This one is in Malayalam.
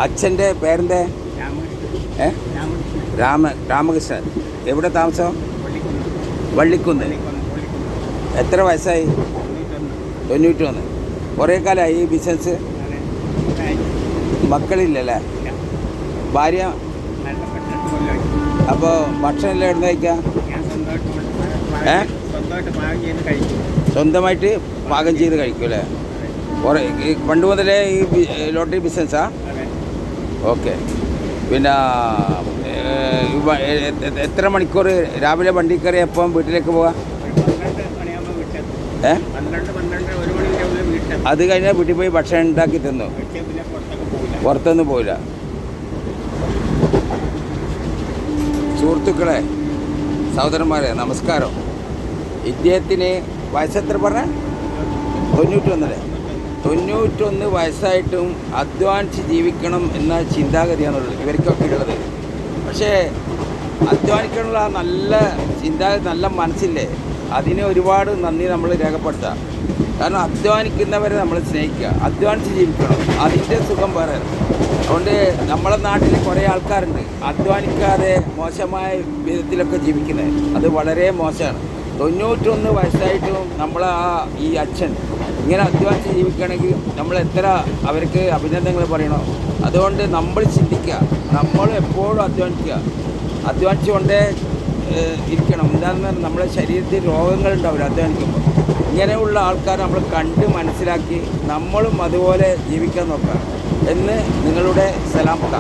അച്ഛൻ്റെ പേരെന്തേ? രാമകൃഷ്ണൻ. എവിടെ താമസം? വള്ളിക്കുന്ന്. എത്ര വയസ്സായി? 91. കുറേ കാലമായി ഈ ബിസിനസ്? മക്കളില്ലല്ലേ? ഭാര്യ? അപ്പോൾ ഭക്ഷണം എല്ലാം എവിടെ കഴിക്കാം? സ്വന്തമായിട്ട് പാകം ചെയ്ത് കഴിക്കും അല്ലേ? കുറേ പണ്ട് മുതലേ ഈ ലോട്ടറി ബിസിനസ്സാ? ഓക്കെ. പിന്നെ എത്ര മണിക്കൂർ രാവിലെ വണ്ടി കയറി എപ്പം വീട്ടിലേക്ക് പോകാം? അത് കഴിഞ്ഞാൽ വീട്ടിൽ പോയി ഭക്ഷണം ഉണ്ടാക്കി തിന്നു, പുറത്തൊന്നും പോയില്ല. സുഹൃത്തുക്കളെ, സഹോദരന്മാരെ, നമസ്കാരം. ഇദ്ദേഹത്തിന് വയസ്സെത്ര പറഞ്ഞ? 91. 91 വയസ്സായിട്ടും അധ്വാനിച്ച് ജീവിക്കണം എന്ന ചിന്താഗതിയാണുള്ളത് ഇവർക്കൊക്കെ ഉള്ളത്. പക്ഷേ അധ്വാനിക്കാനുള്ള നല്ല ചിന്താഗതി, നല്ല മനസ്സില്ലേ, അതിന് ഒരുപാട് നന്ദി നമ്മൾ രേഖപ്പെടുത്താം. കാരണം അധ്വാനിക്കുന്നവരെ നമ്മൾ സ്നേഹിക്കുക, അധ്വാനിച്ച് ജീവിക്കണം, അതിൻ്റെ സുഖം വേറെ. അതുകൊണ്ട് നമ്മളെ നാട്ടിൽ കുറേ ആൾക്കാരുണ്ട് അധ്വാനിക്കാതെ മോശമായ വിധത്തിലൊക്കെ ജീവിക്കുന്നത്. അത് വളരെ മോശമാണ്. 91 വയസ്സായിട്ടും ഈ അച്ഛൻ ഇങ്ങനെ അധ്വാനിച്ച് ജീവിക്കുകയാണെങ്കിൽ നമ്മൾ എത്ര അവർക്ക് അഭിനന്ദനങ്ങൾ പറയണോ. അതുകൊണ്ട് നമ്മൾ ചിന്തിക്കുക, നമ്മൾ എപ്പോഴും അധ്വാനിച്ചുകൊണ്ടേ ഇരിക്കണം. എന്താണെന്ന് പറഞ്ഞാൽ നമ്മുടെ ശരീരത്തിൽ രോഗങ്ങളുണ്ടാവില്ല അധ്വാനിക്കുമ്പോൾ. ഇങ്ങനെയുള്ള ആൾക്കാർ നമ്മൾ കണ്ട് മനസ്സിലാക്കി നമ്മളും അതുപോലെ ജീവിക്കാൻ നോക്കാം എന്ന് നിങ്ങളുടെ സലാമത്ത.